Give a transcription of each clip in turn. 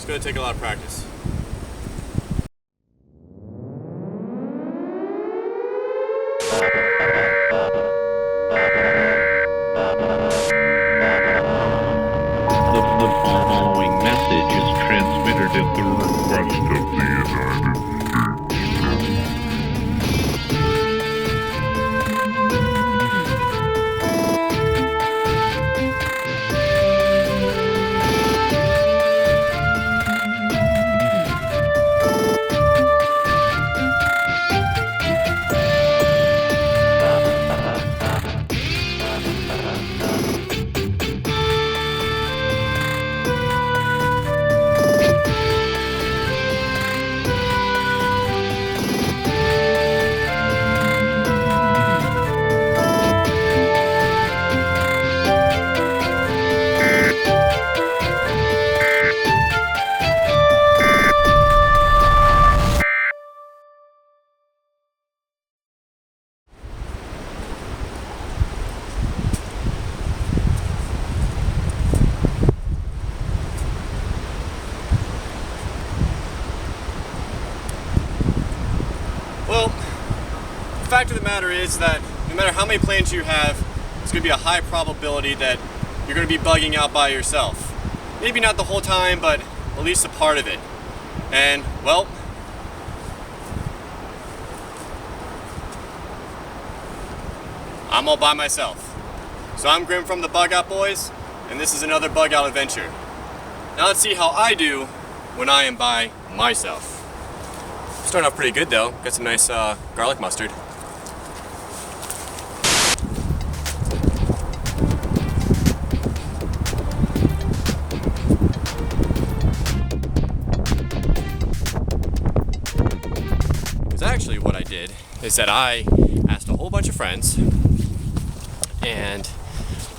It's going to take a lot of practice. The following message is transmitted at the request of the United Well, the fact of the matter is that no matter how many planes you have, there's going to be a high probability that you're going to be bugging out by yourself. Maybe not the whole time, but at least a part of it. And, well, I'm all by myself. So I'm Grimm from the Bug Out Boys, and this is another Bug Out adventure. Now let's see how I do when I am by myself. Starting off pretty good though. Got some nice garlic mustard. Because actually what I did is that I asked a whole bunch of friends and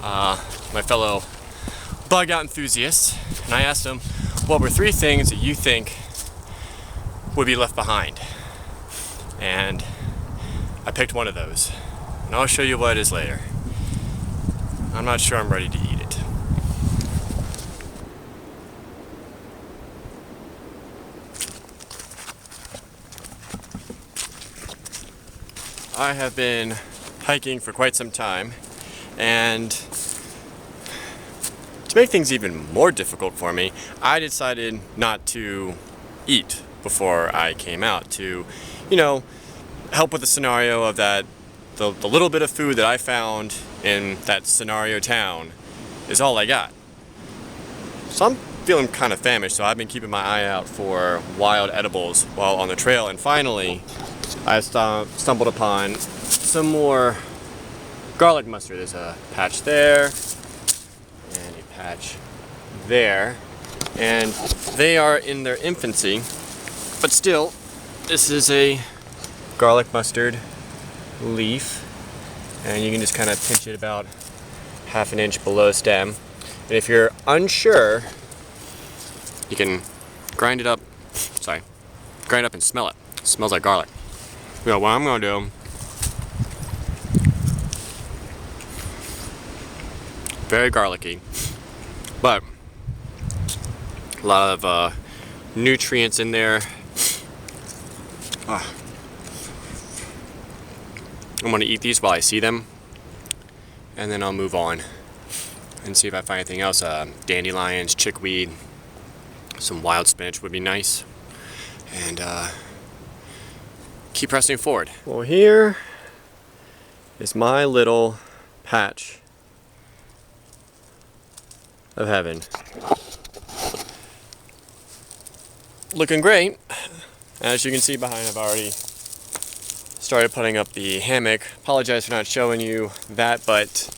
my fellow bug out enthusiasts, and I asked them, what were 3 things that you think would be left behind? And I picked one of those, and I'll show you what it is later. I'm not sure I'm ready to eat it. I have been hiking for quite some time, and to make things even more difficult for me, I decided not to eat before I came out to, you know, help with the scenario of that the little bit of food that I found in that scenario town is all I got. So I'm feeling kind of famished, so I've been keeping my eye out for wild edibles while on the trail, and finally I stumbled upon some more garlic mustard. There's a patch there and a patch there, and they are in their infancy, but still, this is a garlic mustard leaf, and you can just kind of pinch it about 1/2 inch below stem. And if you're unsure, you can grind it up and smell it. It smells like garlic. You know, what I'm gonna do, very garlicky, but a lot of nutrients in there. I'm gonna eat these while I see them, and then I'll move on and see if I find anything else. Dandelions, chickweed, some wild spinach would be nice, and keep pressing forward. Well, here is my little patch of heaven. Looking great. As you can see behind, I've already started putting up the hammock. Apologize for not showing you that, but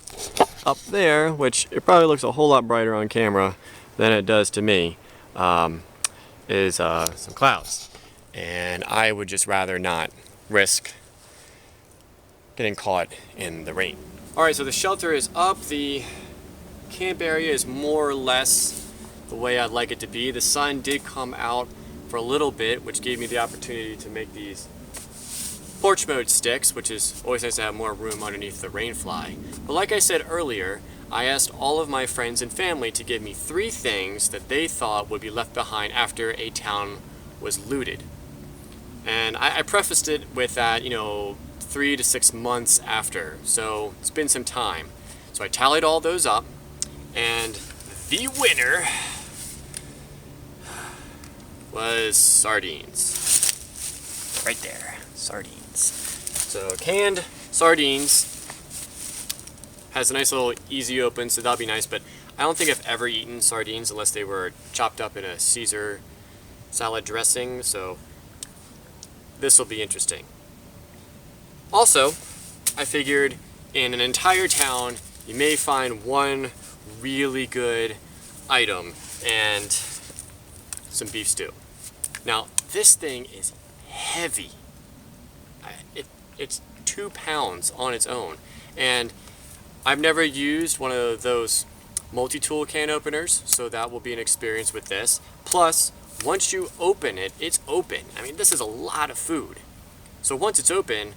up there, which it probably looks a whole lot brighter on camera than it does to me, is some clouds. And I would just rather not risk getting caught in the rain. Alright, so the shelter is up. The camp area is more or less the way I'd like it to be. The sun did come out for a little bit, which gave me the opportunity to make these porch mode sticks, which is always nice to have more room underneath the rainfly. But like I said earlier, I asked all of my friends and family to give me 3 things that they thought would be left behind after a town was looted. And I prefaced it with that, 3 to 6 months after, so it's been some time. So I tallied all those up, and the winner was sardines. Right there, sardines. So canned sardines has a nice little easy open, so that'll be nice, but I don't think I've ever eaten sardines unless they were chopped up in a Caesar salad dressing, so this will be interesting. Also, I figured in an entire town, you may find one really good item and some beef stew. Now, this thing is heavy. It's 2 pounds on its own. And I've never used one of those multi-tool can openers, so that will be an experience with this. Plus, once you open it, it's open. I mean, this is a lot of food. So once it's open,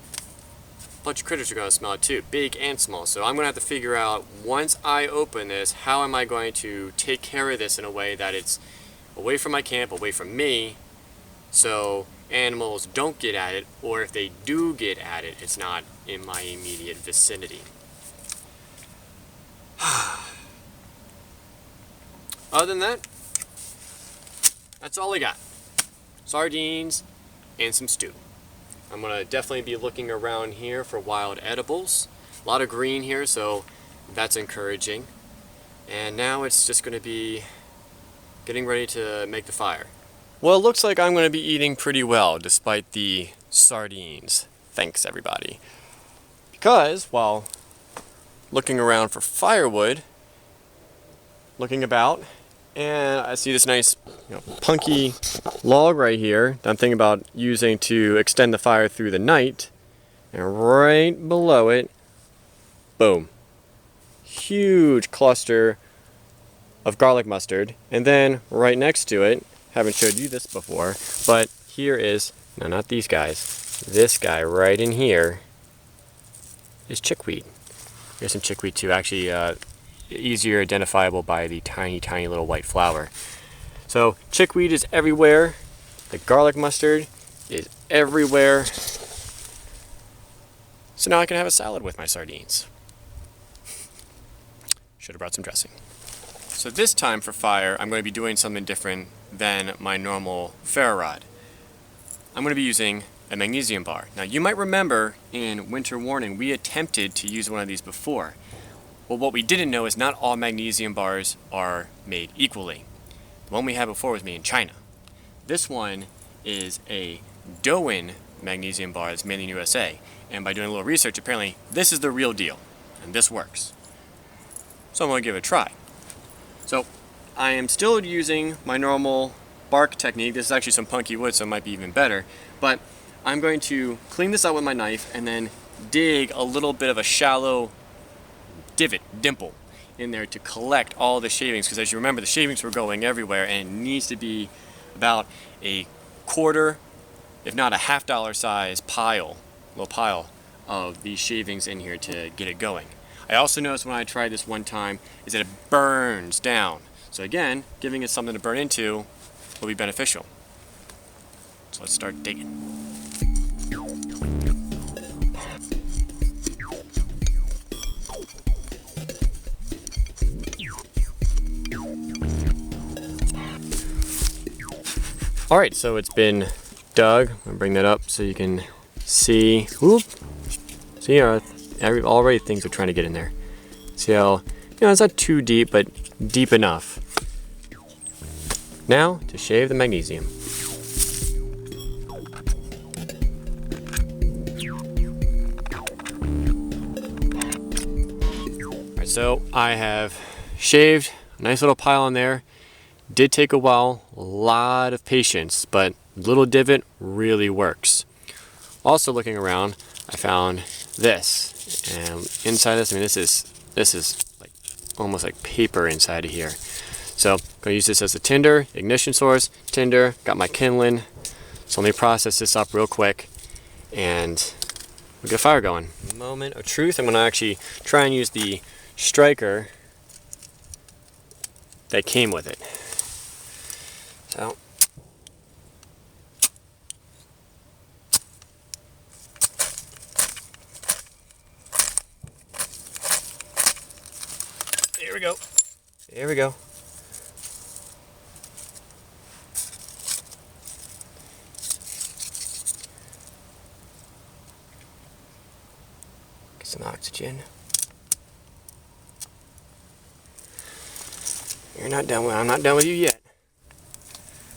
a bunch of critters are going to smell it too, big and small. So I'm going to have to figure out, once I open this, how am I going to take care of this in a way that it's away from my camp, away from me, so animals don't get at it, or if they do get at it, it's not in my immediate vicinity. Other than that, that's all I got. Sardines and some stew. I'm going to definitely be looking around here for wild edibles. A lot of green here, so that's encouraging. And now it's just going to be getting ready to make the fire. Well, it looks like I'm going to be eating pretty well despite the sardines. Thanks, everybody. Because while looking around for firewood, looking about, and I see this nice, punky log right here that I'm thinking about using to extend the fire through the night. And right below it, boom, huge cluster of garlic mustard. And then right next to it, haven't showed you this before, but here is, no, not these guys, this guy right in here is chickweed. There's some chickweed too, actually easier identifiable by the tiny, tiny little white flower. So chickweed is everywhere. The garlic mustard is everywhere. So now I can have a salad with my sardines. Should have brought some dressing. So this time for fire, I'm going to be doing something different than my normal ferro rod. I'm going to be using a magnesium bar. Now you might remember in Winter Warning we attempted to use one of these before. Well, what we didn't know is not all magnesium bars are made equally. The one we had before was made in China. This one is a Douyin magnesium bar that's made in the USA. And by doing a little research, apparently this is the real deal. And this works. So I'm going to give it a try. So I am still using my normal bark technique. This is actually some punky wood, so it might be even better. But I'm going to clean this out with my knife and then dig a little bit of a shallow dimple in there to collect all the shavings, because as you remember, the shavings were going everywhere, and it needs to be about a quarter, if not a $50 size little pile of these shavings in here to get it going. I also noticed when I tried this one time is that it burns down. So again, giving it something to burn into will be beneficial. So let's start digging. Alright, so it's been dug. I'm going to bring that up so you can see. Whoop! See, already things are trying to get in there. See how, it's not too deep, but deep enough. Now, to shave the magnesium. Alright, so I have shaved a nice little pile in there. Did take a while, a lot of patience, but little divot really works. Also looking around, I found this, and inside this, this is like almost like paper inside of here. So I'm going to use this as a tinder, ignition source, tinder, got my kindling. So let me process this up real quick and we get a fire going. Moment of truth. I'm going to actually try and use the striker that came with it. So here we go. There we go. Get some oxygen. You're not done with, I'm not done with you yet.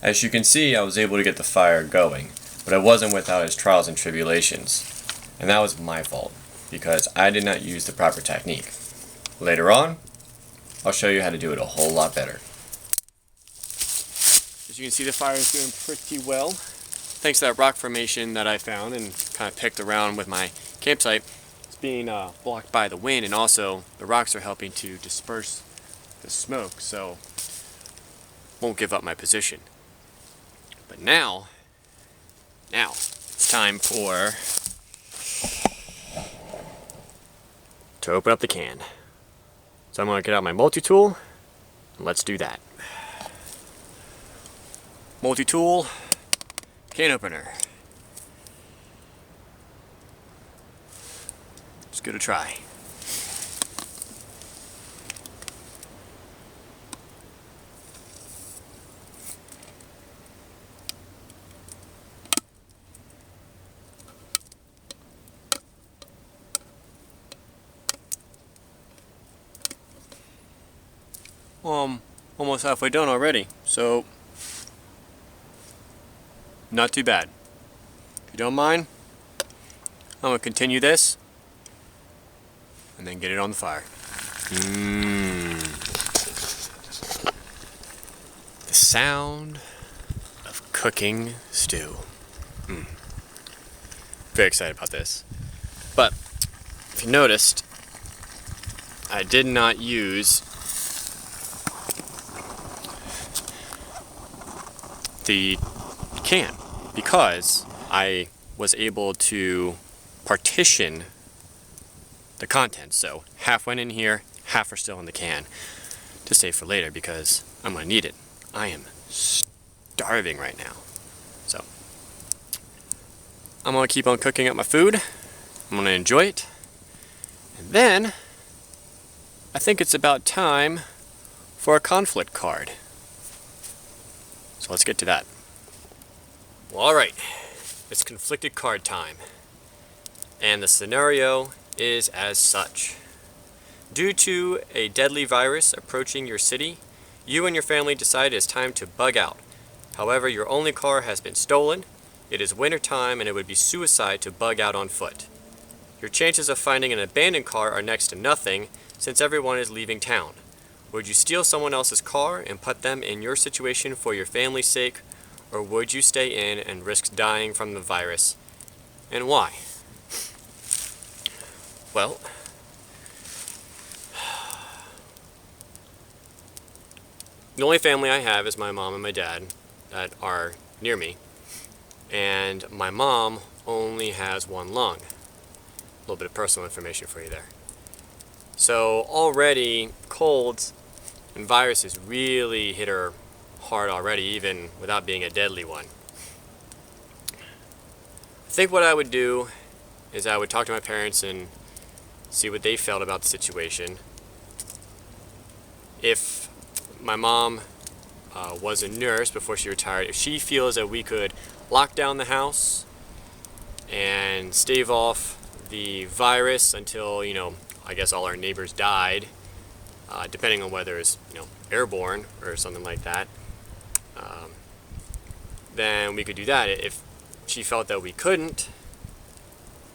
As you can see, I was able to get the fire going, but I wasn't without its trials and tribulations. And that was my fault, because I did not use the proper technique. Later on, I'll show you how to do it a whole lot better. As you can see, the fire is doing pretty well. Thanks to that rock formation that I found and kind of picked around with my campsite, it's being blocked by the wind, and also the rocks are helping to disperse the smoke, so won't give up my position. But now it's time to open up the can. So I'm going to get out my multi-tool, and let's do that. Multi-tool, can opener. Let's give it a try. Well, I'm almost halfway done already, so not too bad. If you don't mind, I'm going to continue this and then get it on the fire. The sound of cooking stew. Very excited about this. But if you noticed, I did not use the can because I was able to partition the contents. So half went in here, half are still in the can to save for later because I'm going to need it. I am starving right now. So I'm going to keep on cooking up my food. I'm going to enjoy it. And then I think it's about time for a conflict card. So let's get to that. Well, alright, it's conflicted card time. And the scenario is as such. Due to a deadly virus approaching your city, you and your family decide it's time to bug out. However, your only car has been stolen, it is winter time, and it would be suicide to bug out on foot. Your chances of finding an abandoned car are next to nothing since everyone is leaving town. Would you steal someone else's car and put them in your situation for your family's sake, or would you stay in and risk dying from the virus? And why? Well, the only family I have is my mom and my dad that are near me, and my mom only has one lung. A little bit of personal information for you there. So already colds and viruses really hit her hard already, even without being a deadly one. I think what I would do is I would talk to my parents and see what they felt about the situation. If my mom was a nurse before she retired, if she feels that we could lock down the house and stave off the virus until, I guess all our neighbors died, depending on whether it's, airborne or something like that, then we could do that. If she felt that we couldn't,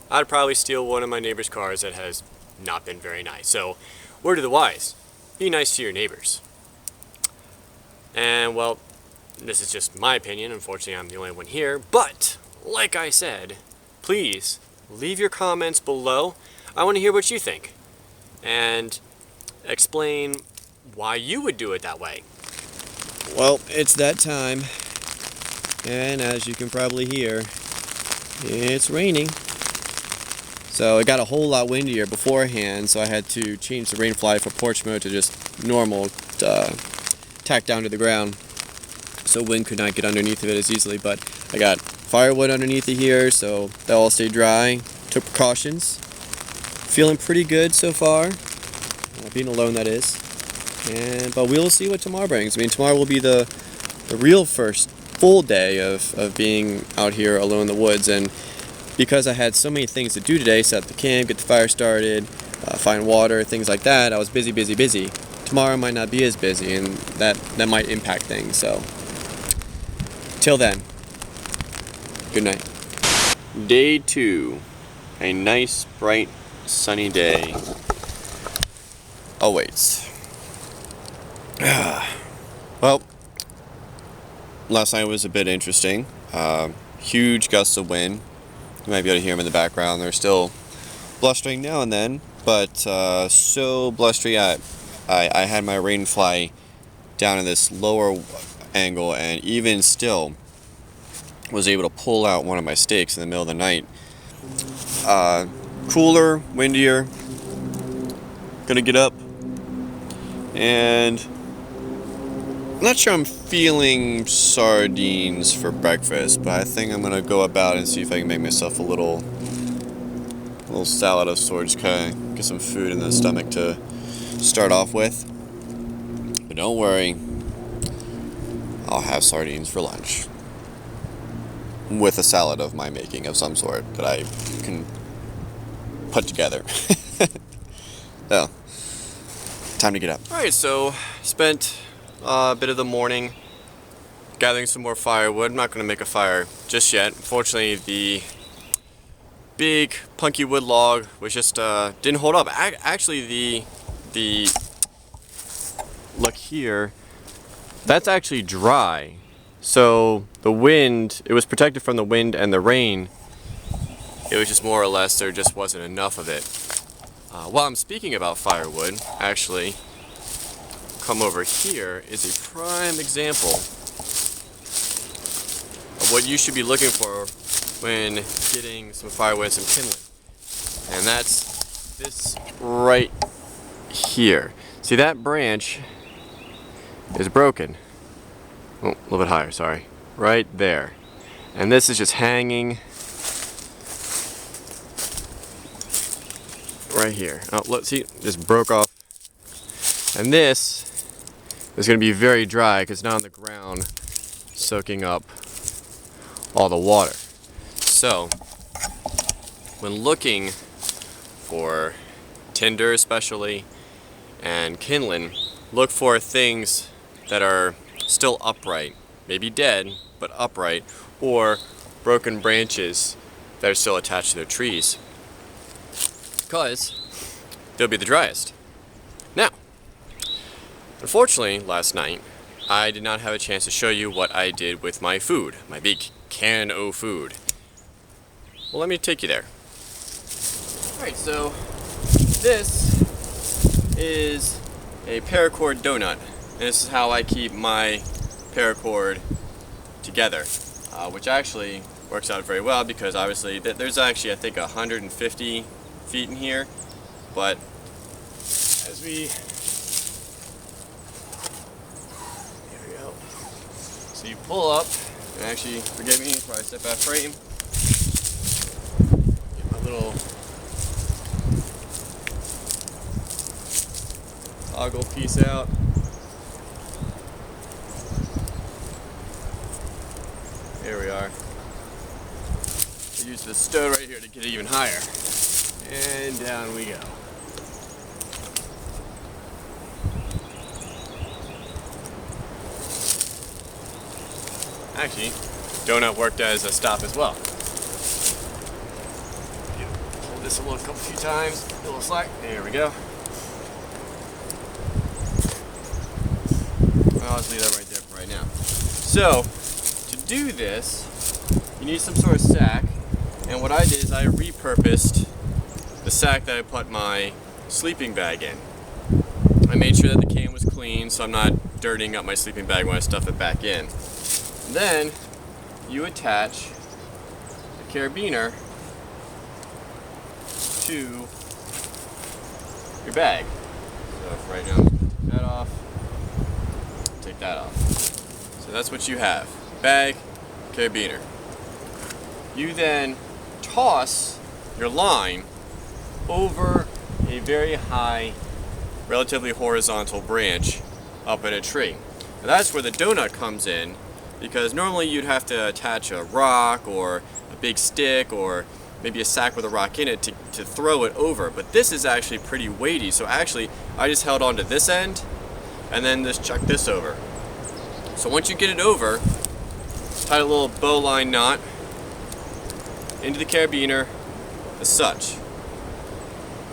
I'd probably steal one of my neighbor's cars that has not been very nice. So, word of the wise, be nice to your neighbors. And, well, this is just my opinion. Unfortunately, I'm the only one here. But, like I said, please leave your comments below. I want to hear what you think. And explain why you would do it that way. Well, it's that time. And as you can probably hear, it's raining. So it got a whole lot windier beforehand, so I had to change the rain fly from porch mode to just normal, tack down to the ground, so wind could not get underneath of it as easily. But I got firewood underneath it here, so that all stayed dry. Took precautions. Feeling pretty good so far, being alone, that is. But we'll see what tomorrow brings. I mean, tomorrow will be the real first full day of being out here alone in the woods, and because I had so many things to do today, set up the camp, get the fire started, find water, things like that, I was busy. Tomorrow might not be as busy, and that might impact things. So, till then, good night. Day 2. A nice, bright, sunny day awaits. Well, last night was a bit interesting. Huge gusts of wind. You might be able to hear them in the background. They're still blustering now and then, but so blustery. I had my rain fly down in this lower angle, and even still was able to pull out one of my stakes in the middle of the night. Cooler, windier. Gonna get up, and I'm not sure I'm feeling sardines for breakfast, but I think I'm gonna go about and see if I can make myself a little salad of sorts, kind of get some food in the stomach to start off with. But don't worry, I'll have sardines for lunch with a salad of my making of some sort that I can put together. So, time to get up. Alright, so spent a bit of the morning gathering some more firewood. I'm not going to make a fire just yet. Unfortunately, the big punky wood log was just didn't hold up. Actually, the look here, that's actually dry. So the wind, it was protected from the wind and the rain. It was just more or less there just wasn't enough of it. While I'm speaking about firewood, actually, come over here is a prime example of what you should be looking for when getting some firewood and some kindling. And that's this right here. See, that branch is broken. Oh, a little bit higher, sorry. Right there. And this is just hanging right here. Oh, look, see, just broke off. And this is going to be very dry because it's not on the ground soaking up all the water. So, when looking for tinder especially and kindling, look for things that are still upright, maybe dead, but upright, or broken branches that are still attached to their trees, because they'll be the driest. Now, unfortunately, last night, I did not have a chance to show you what I did with my food, my big can of food. Well, let me take you there. Alright, so this is a paracord donut, and this is how I keep my paracord together, which actually works out very well because obviously there's actually, I think, 150 feet in here, but as we, here we go. So you pull up, and actually, forgive me before I step out of frame, get my little toggle piece out. Here we are. I use the stone right here to get it even higher. And down we go. Actually, donut worked as a stop as well. Hold this a couple few times, a little slack. There we go. I'll just leave that right there for right now. So, to do this, you need some sort of sack. And what I did is I repurposed the sack that I put my sleeping bag in. I made sure that the can was clean so I'm not dirtying up my sleeping bag when I stuff it back in. And then you attach a carabiner to your bag. So for right now, take that off, take that off. So that's what you have, bag, carabiner. You then toss your line over a very high, relatively horizontal branch up in a tree. Now that's where the donut comes in, because normally you'd have to attach a rock or a big stick or maybe a sack with a rock in it to throw it over, but this is actually pretty weighty, so actually I just held on to this end and then just chuck this over. So once you get it over, tie a little bowline knot into the carabiner as such.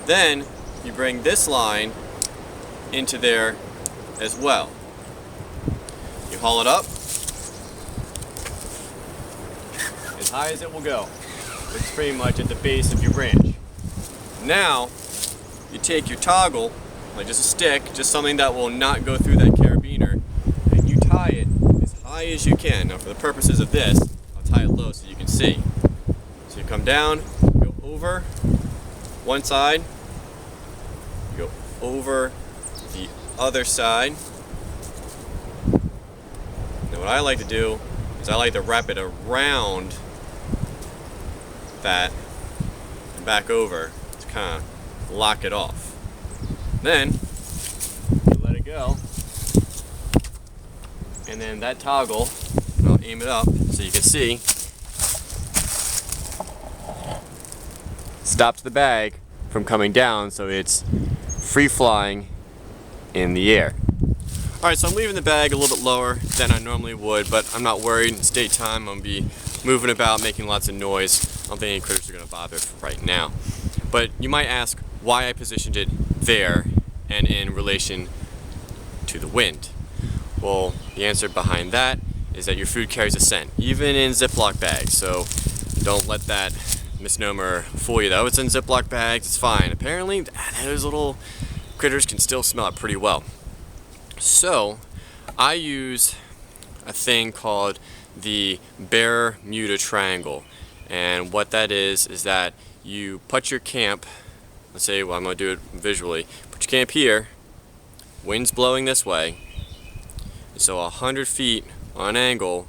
Then you bring this line into there as well. You haul it up as high as it will go. It's pretty much at the base of your branch. Now you take your toggle, like just a stick, just something that will not go through that carabiner, and you tie it as high as you can. Now for the purposes of this, I'll tie it low so you can see. So you come down, you go over one side, you go over the other side. Now what I like to do is I like to wrap it around that and back over to kind of lock it off. Then you let it go, and then that toggle, I'll aim it up so you can see, stops the bag from coming down, so it's free flying in the air. Alright, so I'm leaving the bag a little bit lower than I normally would, but I'm not worried. It's daytime. I'm going to be moving about, making lots of noise. I don't think any critters are going to bother it right now. But you might ask why I positioned it there and in relation to the wind. Well, the answer behind that is that your food carries a scent, even in Ziploc bags. So don't let that misnomer fool you. Though it's in Ziploc bags, it's fine. Apparently, those little critters can still smell it pretty well. So I use a thing called the Bermuda triangle, and what that is that you put your camp, let's say, well, I'm going to do it visually, put your camp here, wind's blowing this way, so 100 feet on an angle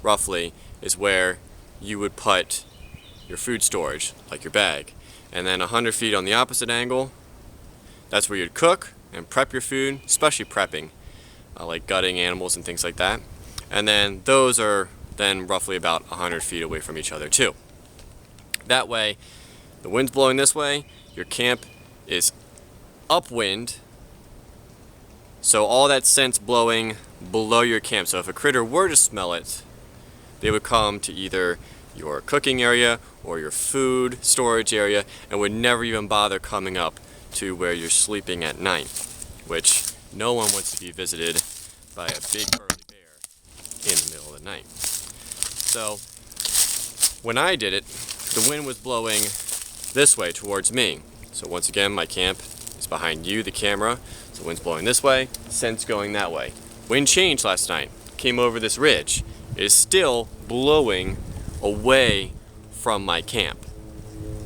roughly is where you would put your food storage, like your bag, and then 100 feet on the opposite angle, that's where you'd cook and prep your food, especially prepping, like gutting animals and things like that. And then those are then roughly about 100 feet away from each other too. That way, the wind's blowing this way, your camp is upwind, so all that scent's blowing below your camp. So if a critter were to smell it, they would come to either your cooking area or your food storage area and would never even bother coming up to where you're sleeping at night, which no one wants to be visited by a big burly bear in the middle of the night. So when I did it, the wind was blowing this way towards me. So once again, my camp is behind you, the camera. So the wind's blowing this way, scent's going that way. Wind changed last night, came over this ridge. It is still blowing away from my camp.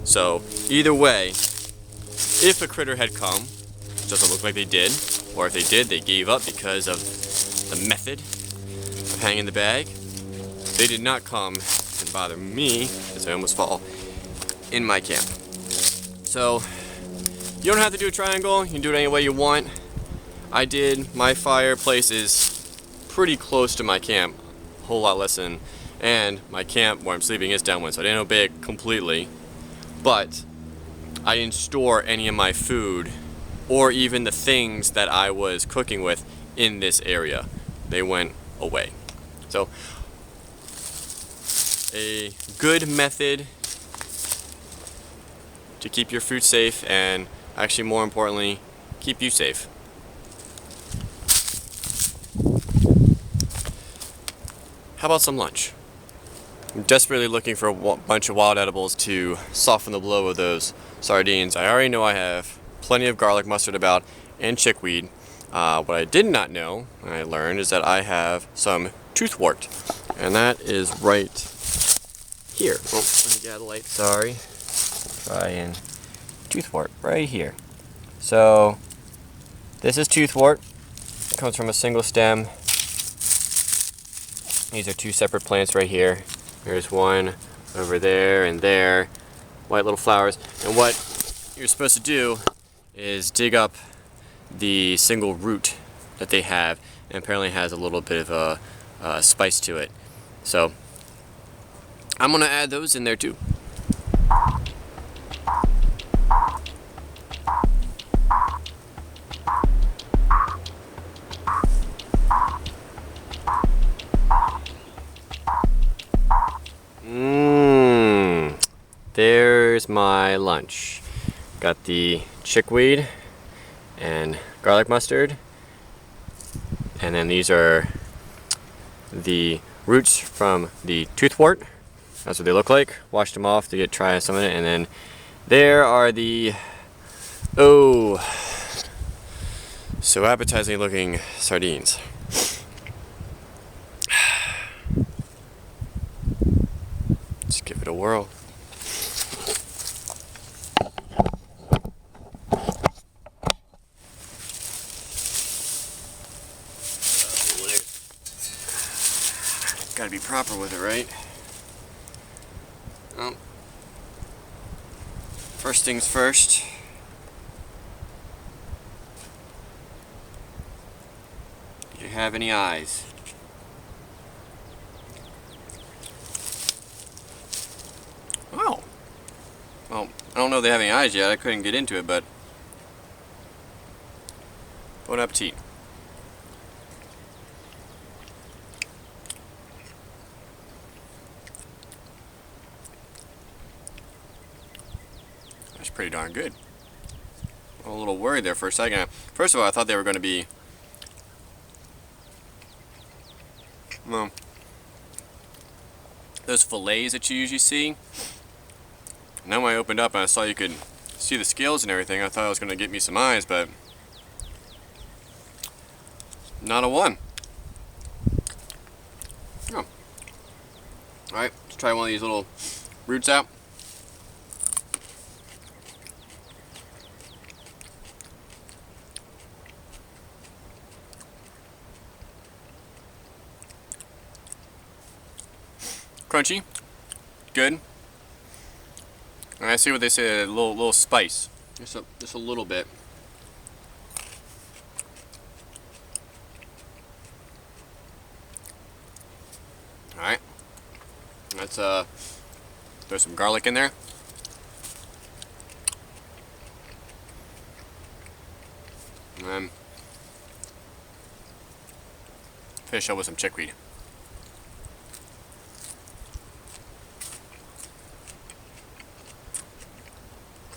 So either way, if a critter had come, it doesn't look like they did, or if they did, they gave up because of the method of hanging the bag. They did not come and bother me, as I almost fall, in my camp. So you don't have to do a triangle, you can do it any way you want. I did. My fireplace is pretty close to my camp, a whole lot less than, and my camp where I'm sleeping is downwind, so I didn't obey it completely, but I didn't store any of my food or even the things that I was cooking with in this area. They went away. So a good method to keep your food safe, and actually more importantly, keep you safe. How about some lunch? I'm desperately looking for a bunch of wild edibles to soften the blow of those sardines. I already know I have plenty of garlic mustard about and chickweed. What I did not know, and I learned, is that I have some toothwort, and that is right here. Oh, let me get out of the light, sorry. Try and toothwort right here. So this is toothwort. It comes from a single stem. These are two separate plants right here. There's one over there and there. White little flowers. And what you're supposed to do is dig up the single root that they have, and apparently has a little bit of a spice to it. So I'm gonna add those in there too. There's my lunch. Got the chickweed and garlic mustard, and then these are the roots from the toothwort. That's what they look like. Washed them off to try some of it, and then there are the so appetizing looking sardines. Let's give it a whirl. Gotta be proper with it, right? Well, first things first. Do you have any eyes? Oh. Well, I don't know if they have any eyes yet. I couldn't get into it, but bon appetit. That's pretty darn good. I'm a little worried there for a second. First of all, I thought they were going to be, well, those fillets that you usually see. Now when I opened up and I saw you could see the scales and everything, I thought it was going to get me some eyes, but not a one. Oh. Alright, let's try one of these little roots out. Crunchy, good. And I see what they say, a little spice, just a little bit. All right, let's throw some garlic in there. And then finish up with some chickweed.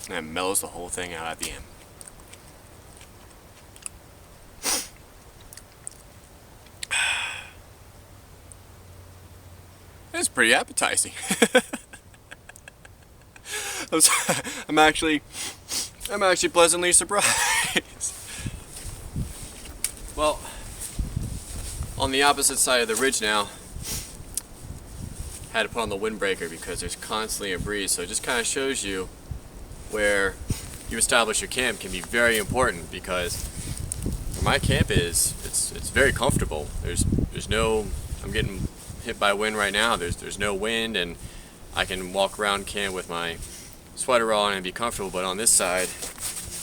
And it mellows the whole thing out at the end. It's pretty appetizing. I'm actually pleasantly surprised. Well, on the opposite side of the ridge now, had to put on the windbreaker because there's constantly a breeze, so it just kind of shows you where you establish your camp can be very important, because where my camp is, it's very comfortable. There's no, I'm getting hit by wind right now. There's no wind, and I can walk around camp with my sweater on and be comfortable. But on this side,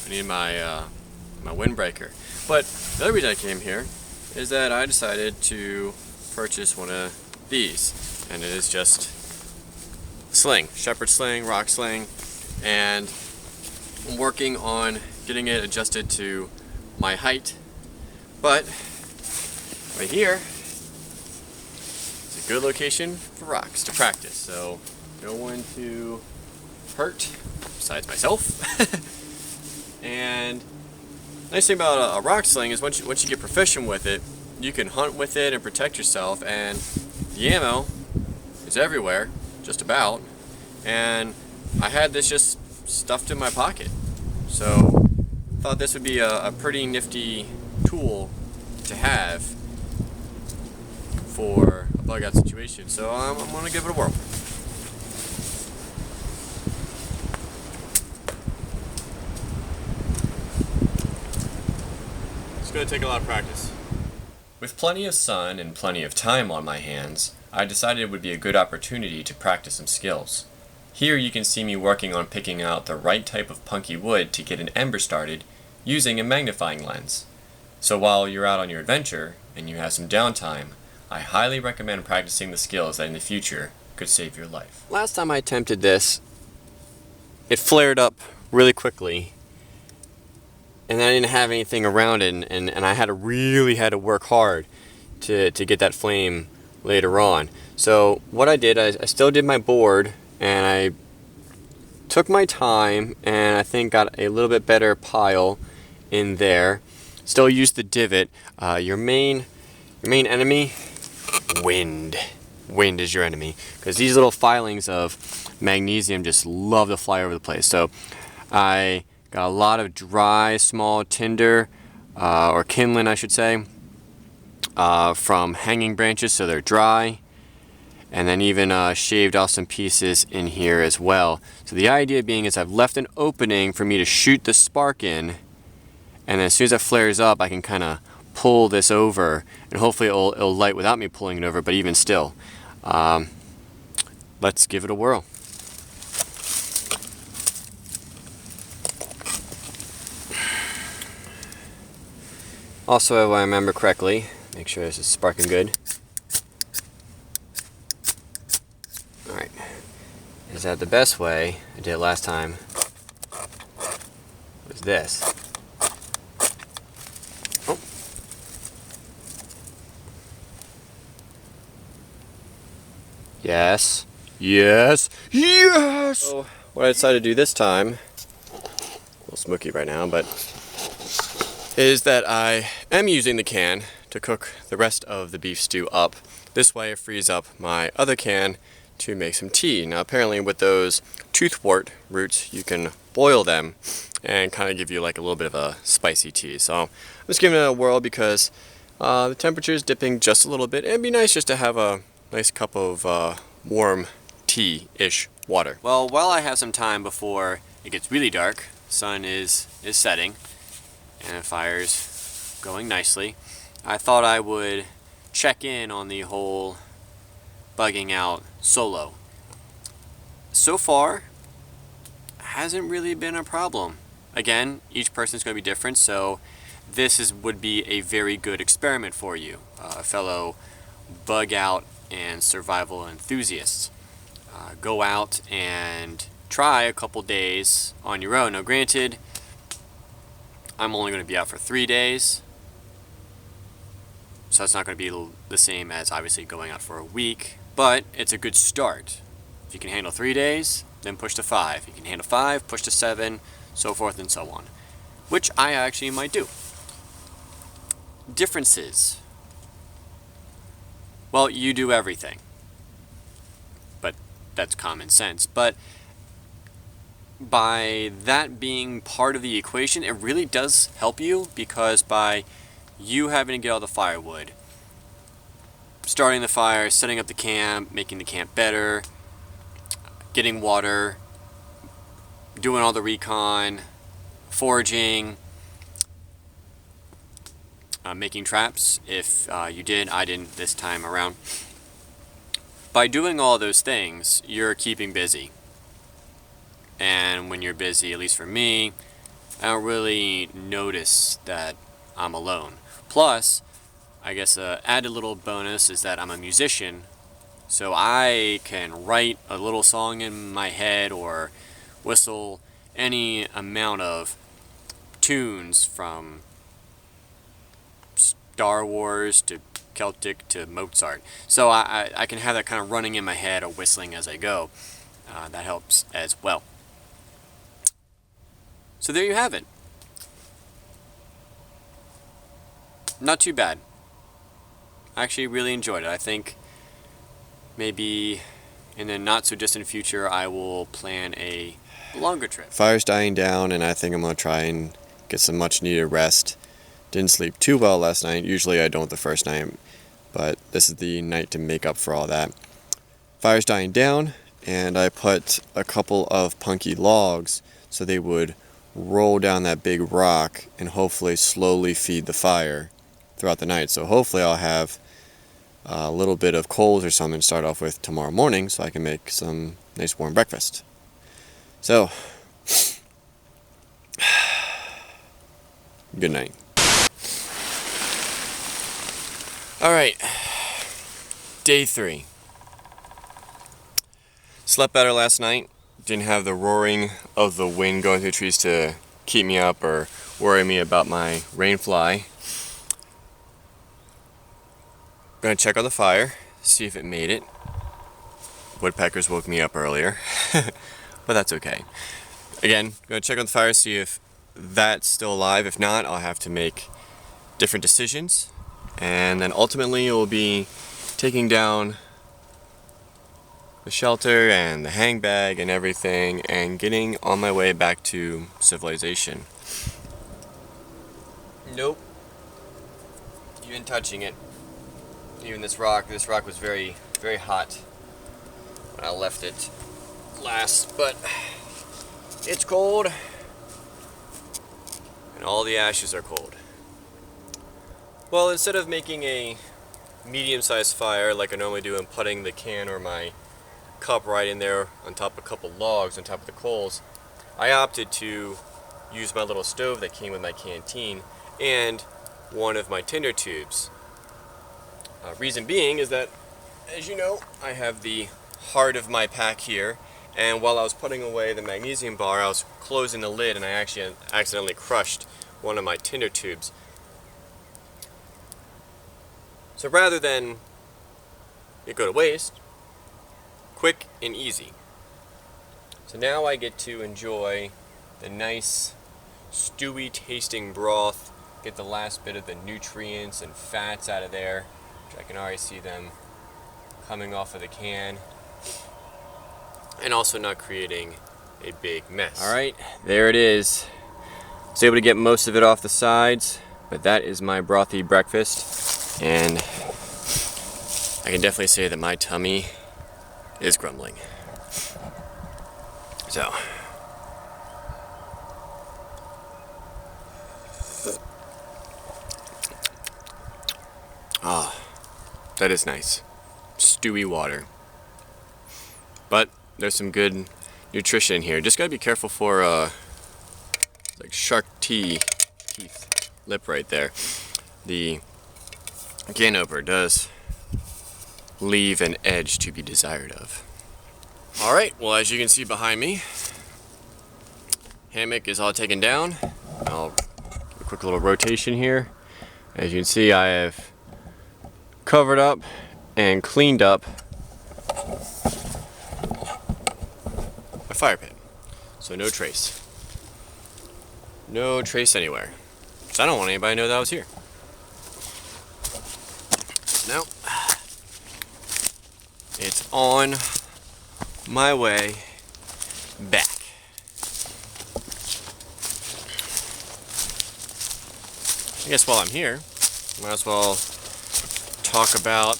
I need my my windbreaker. But the other reason I came here is that I decided to purchase one of these, and it is just sling, shepherd sling, rock sling. And I'm working on getting it adjusted to my height, but right here is a good location for rocks to practice, so no one to hurt besides myself. And nice thing about a rock sling is once you get proficient with it, you can hunt with it and protect yourself, and the ammo is everywhere, just about. And I had this just stuffed in my pocket, so I thought this would be a pretty nifty tool to have for a bug out situation, so I'm going to give it a whirl. It's going to take a lot of practice. With plenty of sun and plenty of time on my hands, I decided it would be a good opportunity to practice some skills. Here you can see me working on picking out the right type of punky wood to get an ember started using a magnifying lens. So while you're out on your adventure and you have some downtime, I highly recommend practicing the skills that in the future could save your life. Last time I attempted this, it flared up really quickly, and I didn't have anything around it, and I really had to work hard to get that flame later on. So what I did, I still did my board, and I took my time, and I think got a little bit better pile in there. Still used the divot. Your main enemy, wind. Wind is your enemy, because these little filings of magnesium just love to fly over the place. So I got a lot of dry, small tinder, or kindling I should say, from hanging branches, so they're dry. And then even shaved off some pieces in here as well. So the idea being is I've left an opening for me to shoot the spark in, and then as soon as it flares up I can kind of pull this over, and hopefully it'll light without me pulling it over, but even still. Let's give it a whirl. Also, if I remember correctly, make sure this is sparking good. Alright, is that the best way I did it last time? Was this. Oh. Yes. Yes. Yes! So, what I decided to do this time, a little smoky right now, but is that I am using the can to cook the rest of the beef stew up. This way it frees up my other can to make some tea. Now apparently with those toothwort roots you can boil them and kind of give you like a little bit of a spicy tea. So I'm just giving it a whirl because the temperature is dipping just a little bit. It'd be nice just to have a nice cup of warm tea-ish water. Well, while I have some time before it gets really dark, sun is setting and the fire's going nicely, I thought I would check in on the whole bugging out solo. So far, hasn't really been a problem. Again, each person's going to be different, so this would be a very good experiment for you, fellow bug out and survival enthusiasts. Go out and try a couple days on your own. Now granted, I'm only going to be out for 3 days, so it's not going to be the same as obviously going out for a week, but it's a good start. If you can handle 3 days, then push to 5. If you can handle 5, push to 7, so forth and so on, which I actually might do. Differences. Well, you do everything, but that's common sense. But by that being part of the equation, it really does help you, because by you having to get all the firewood, starting the fire, setting up the camp, making the camp better, getting water, doing all the recon, foraging, making traps if you did. I didn't this time around. By doing all those things, you're keeping busy. And when you're busy, at least for me, I don't really notice that I'm alone. Plus, I guess added little bonus is that I'm a musician, so I can write a little song in my head or whistle any amount of tunes from Star Wars to Celtic to Mozart. So I can have that kind of running in my head or whistling as I go. That helps as well. So there you have it. Not too bad. I actually really enjoyed it. I think maybe in the not so distant future I will plan a longer trip. Fire's dying down and I think I'm going to try and get some much needed rest. Didn't sleep too well last night. Usually I don't the first night, but this is the night to make up for all that. Fire's dying down and I put a couple of punky logs so they would roll down that big rock and hopefully slowly feed the fire throughout the night. So hopefully I'll have a little bit of coals or something to start off with tomorrow morning so I can make some nice warm breakfast. So, good night. Alright, day 3. Slept better last night. Didn't have the roaring of the wind going through the trees to keep me up or worry me about my rainfly. Gonna check on the fire, see if it made it. Woodpeckers woke me up earlier, but that's okay. Again, gonna check on the fire, see if that's still alive. If not, I'll have to make different decisions. And then ultimately it will be taking down the shelter and the hang bag and everything and getting on my way back to civilization. Nope. Even touching it. Even this rock was very, very hot when I left it last, but it's cold and all the ashes are cold. Well, instead of making a medium-sized fire like I normally do and putting the can or my cup right in there on top of a couple logs on top of the coals, I opted to use my little stove that came with my canteen and one of my tinder tubes. Reason being is that, as you know, I have the heart of my pack here, and while I was putting away the magnesium bar, I was closing the lid and I actually accidentally crushed one of my tinder tubes. So rather than it go to waste, quick and easy. So now I get to enjoy the nice stewy tasting broth, get the last bit of the nutrients and fats out of there, which I can already see them coming off of the can, and also not creating a big mess. Alright, there it is. I was able to get most of it off the sides, but that is my brothy breakfast, and I can definitely say that my tummy is grumbling. So, that is nice. Stewy water. But there's some good nutrition in here. Just gotta be careful for like shark teeth lip right there. The can opener does leave an edge to be desired of. Alright, well, as you can see behind me, hammock is all taken down. I'll do a quick little rotation here. As you can see, I have covered up and cleaned up my fire pit. So no trace. No trace anywhere. So I don't want anybody to know that I was here. Now, it's on my way back. I guess while I'm here, might as well talk about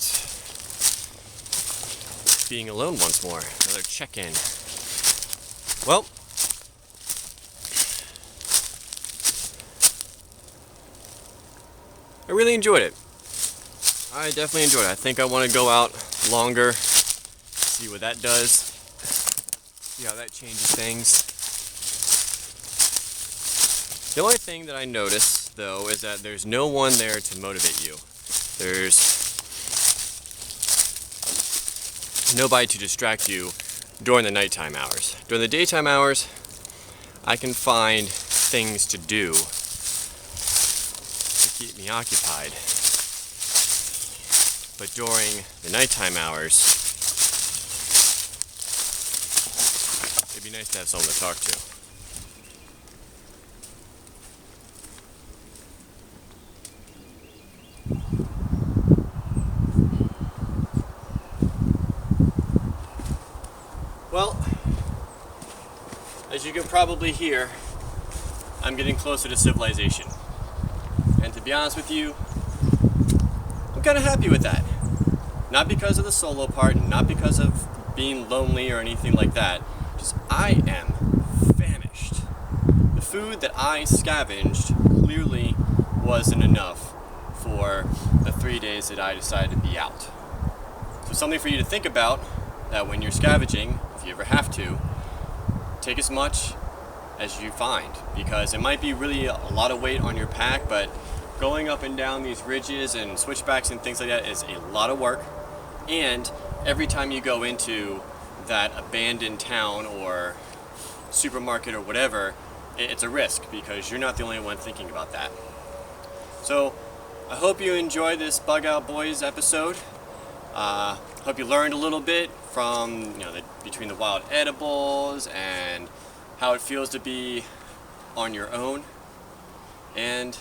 being alone once more. Another check-in. Well, I really enjoyed it. I definitely enjoyed it. I think I want to go out longer, see what that does, see how that changes things. The only thing that I notice, though, is that there's no one there to motivate you. There's nobody to distract you during the nighttime hours. During the daytime hours, I can find things to do to keep me occupied. But during the nighttime hours, it'd be nice to have someone to talk to. Well, as you can probably hear, I'm getting closer to civilization. And to be honest with you, I'm kind of happy with that. Not because of the solo part, and not because of being lonely or anything like that. Just I am famished. The food that I scavenged clearly wasn't enough for the 3 days that I decided to be out. So something for you to think about, that when you're scavenging, if you ever have to, take as much as you find, because it might be really a lot of weight on your pack, but going up and down these ridges and switchbacks and things like that is a lot of work. And every time you go into that abandoned town or supermarket or whatever, it's a risk, because you're not the only one thinking about that. So I hope you enjoy this Bug Out Boys episode. Hope you learned a little bit from, between the wild edibles and how it feels to be on your own. And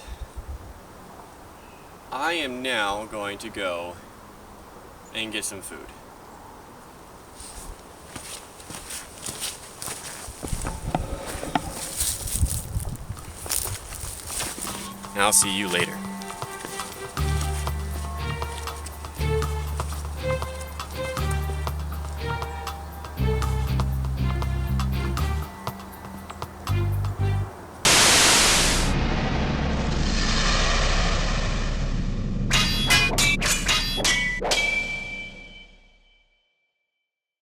I am now going to go and get some food. And I'll see you later.